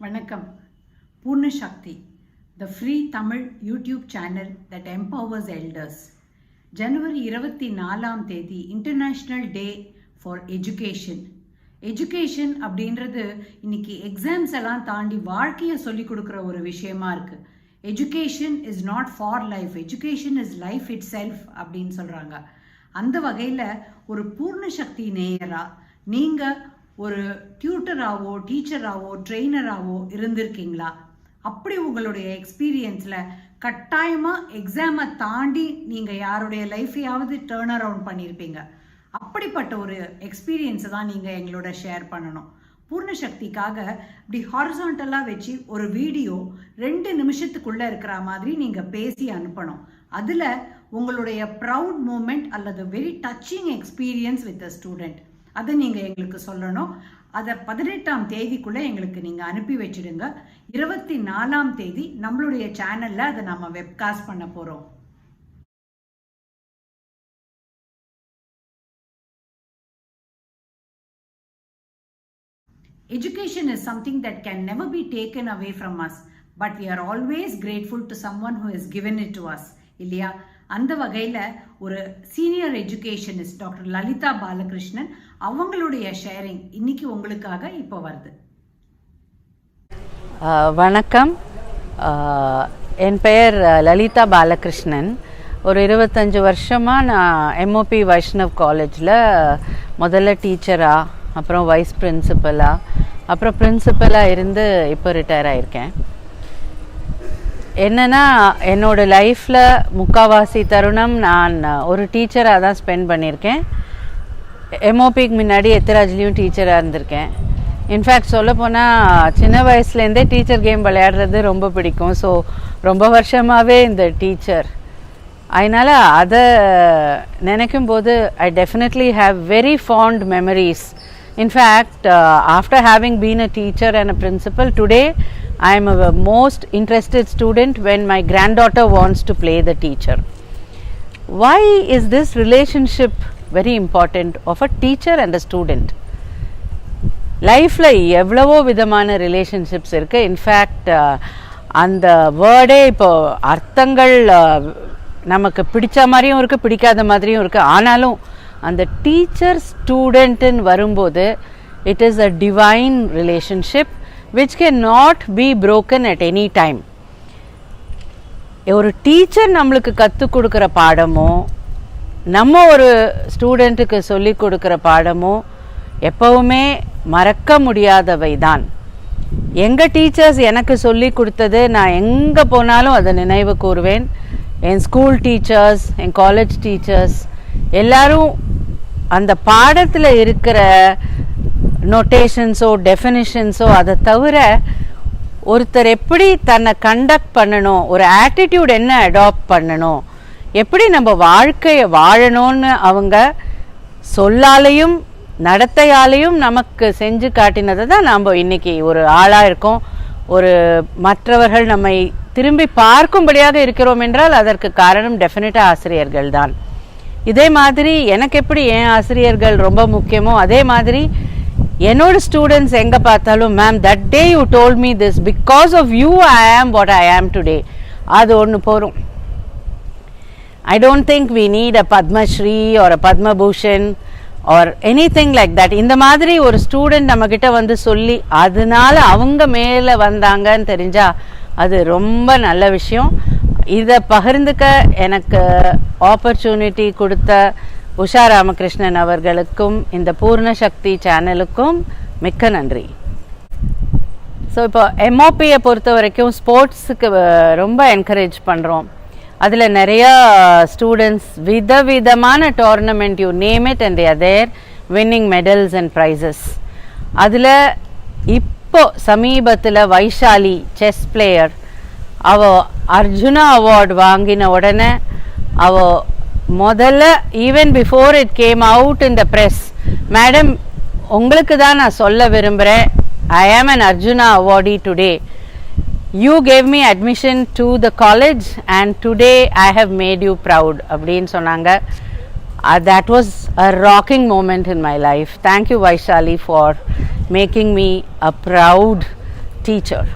வணக்கம். பூர்ண சக்தி, the free Tamil YouTube channel that empowers elders. ஜனவரி 24ஆம் தேதி international day for education. Education அப்படின்றது இன்னைக்கு எக்ஸாம்ஸ் எல்லாம் தாண்டி வாழ்க்கையை சொல்லிக் கொடுக்குற ஒரு விஷயமா இருக்கு. Education is not for life, education is life it self அப்படின்னு சொல்றாங்க. அந்த வகையில் ஒரு பூர்ண சக்தி நேயரா நீங்கள் ஒரு டியூட்டராகவோ டீச்சராகவோ ட்ரெயினராகவோ இருந்திருக்கீங்களா? அப்படி உங்களுடைய எக்ஸ்பீரியன்ஸில் கட்டாயமாக எக்ஸாமை தாண்டி நீங்கள் யாருடைய லைஃப்பையாவது டேர்ன் அரவுண்ட் பண்ணியிருப்பீங்க. அப்படிப்பட்ட ஒரு எக்ஸ்பீரியன்ஸை தான் நீங்கள் எங்களோட ஷேர் பண்ணணும். பூர்ண சக்திக்காக இப்படி ஹாரிசான்டலாக வச்சு ஒரு வீடியோ 2 நிமிஷத்துக்குள்ளே இருக்கிற மாதிரி நீங்கள் பேசி அனுப்பணும். அதில் உங்களுடைய ப்ரவுட் மூமெண்ட் அல்லது very touching experience with a student அதை நீங்கள் எங்களுக்கு சொல்லணும். அதை 18ஆம் தேதிக்குள்ளே எங்களுக்கு நீங்கள் அனுப்பி வச்சுடுங்க. 24ஆம் தேதி நம்மளுடைய சேனலில் அதை நம்ம வெப்காஸ்ட் பண்ண போகிறோம். Education is something that can never be taken away from us, but we are always grateful to someone who has given it to us. இல்லையா? அந்த வகையில் ஒரு senior educationist doctor Lalitha Balakrishnan அவங்களுடைய ஷேரிங் இன்னைக்கு உங்களுக்காக இப்போ வருது. வணக்கம். என் பெயர் லலிதா பாலகிருஷ்ணன். ஒரு 25 வருஷமாக நான் எம்ஓபி வைஷ்ணவ் காலேஜில் முதல்ல டீச்சராக, அப்புறம் வைஸ் பிரின்சிபலாக, அப்புறம் பிரின்சிபலாக இருந்து இப்போ ரிட்டையர் ஆகியிருக்கேன். என்னென்னா, என்னோடய லைஃப்பில் முக்கால்வாசி தருணம் நான் ஒரு டீச்சராக தான் ஸ்பெண்ட் பண்ணியிருக்கேன். எம்ஓபிக்கு முன்னாடி எத்திராஜ்லேயும் டீச்சராக இருந்திருக்கேன். இன்ஃபேக்ட் சொல்லப்போனால் சின்ன வயசுலேருந்தே டீச்சர் கேம் விளையாடுறது ரொம்ப பிடிக்கும். ஸோ ரொம்ப வருஷமாகவே இந்த டீச்சர். அதனால் அதை நினைக்கும் போது I definitely have very font memories. In fact, after having been a teacher and a principal, today I am a most interested student when my granddaughter wants to play the teacher. Why is this relationship very important of a teacher and a student? லைஃப்பில் எவ்வளவோ விதமான relationships இருக்குது. In fact அந்த வேர்டே இப்போ அர்த்தங்கள் நமக்கு பிடிச்ச மாதிரியும் இருக்குது, பிடிக்காத மாதிரியும் இருக்குது. ஆனாலும் அந்த டீச்சர் ஸ்டூடெண்ட்டுன்னு வரும்போது it is a divine relationship which can not be broken at any time. ஒரு டீச்சர் நம்மளுக்கு கற்றுக் கொடுக்குற பாடமோ, நம்ம ஒரு ஸ்டூடெண்ட்டுக்கு சொல்லி கொடுக்குற பாடமோ எப்போவுமே மறக்க முடியாதவை தான். எங்கள் டீச்சர்ஸ் எனக்கு சொல்லி கொடுத்தது நான் எங்கே போனாலும் அதை நினைவு கூறுவேன். என் ஸ்கூல் டீச்சர்ஸ், என் காலேஜ் டீச்சர்ஸ் எல்லாரும் அந்த பாடத்தில் இருக்கிற நோட்டேஷன்ஸோ டெஃபினிஷன்ஸோ அதை தவிர ஒருத்தர் எப்படி தன்னை கண்டக்ட் பண்ணணும், ஒரு ஆட்டிடியூட் என்ன அடாப்ட் பண்ணணும், எப்படி நம்ம வாழ்க்கையை வாழணும்னு அவங்க சொல்லாலையும் நடத்தையாலையும் நமக்கு செஞ்சு காட்டினதை தான் நாம் இன்றைக்கி ஒரு ஆளாக இருக்கோம். ஒரு மற்றவர்கள் நம்மை திரும்பி பார்க்கும்படியாக இருக்கிறோம் என்றால் அதற்கு காரணம் டெஃபினட்டாக ஆசிரியர்கள் தான். இதே மாதிரி எனக்கு எப்படி என் ஆசிரியர்கள் ரொம்ப முக்கியமோ அதே மாதிரி என்னோட ஸ்டூடெண்ட்ஸ் எங்கே பார்த்தாலும், ma'am that day you told me this, because of you I am what I am today. அது ஒன்று போகிறோம். I don't think we need a Padma Shri or a Padma Bhushan or anything like that. இந்த மாதிரி ஒரு ஸ்டூடெண்ட் நம்மக்கிட்ட வந்து சொல்லி அதனால அவங்க மேலே வந்தாங்கன்னு தெரிஞ்சால் அது ரொம்ப நல்ல விஷயம். இதை பகிர்ந்துக்க எனக்கு ஆப்பர்ச்சுனிட்டி கொடுத்த உஷா ராமகிருஷ்ணன் அவர்களுக்கும் இந்த பூர்ண சக்தி சேனலுக்கும் மிக்க நன்றி. ஸோ இப்போ எம்ஓபியை பொறுத்த வரைக்கும் ஸ்போர்ட்ஸுக்கு ரொம்ப என்கரேஜ் பண்ணுறோம். அதில் நிறையா ஸ்டூடெண்ட்ஸ் விதவிதமான tournament, you name it, and they are there winning medals and prizes. அதில் இப்போ சமீபத்தில் வைஷாலி செஸ் பிளேயர், அவள் அர்ஜுனா அவார்டு வாங்கின உடனே அவள் முதல்ல even before it came out in the press, madam உங்களுக்கு தான் நான் சொல்ல விரும்புகிறேன், I am an Arjuna awardee today, you gave me admission to the college and today I have made you proud அப்படின்னு சொன்னாங்க. That was a rocking moment in my life. Thank you Vaishali for making me a proud teacher.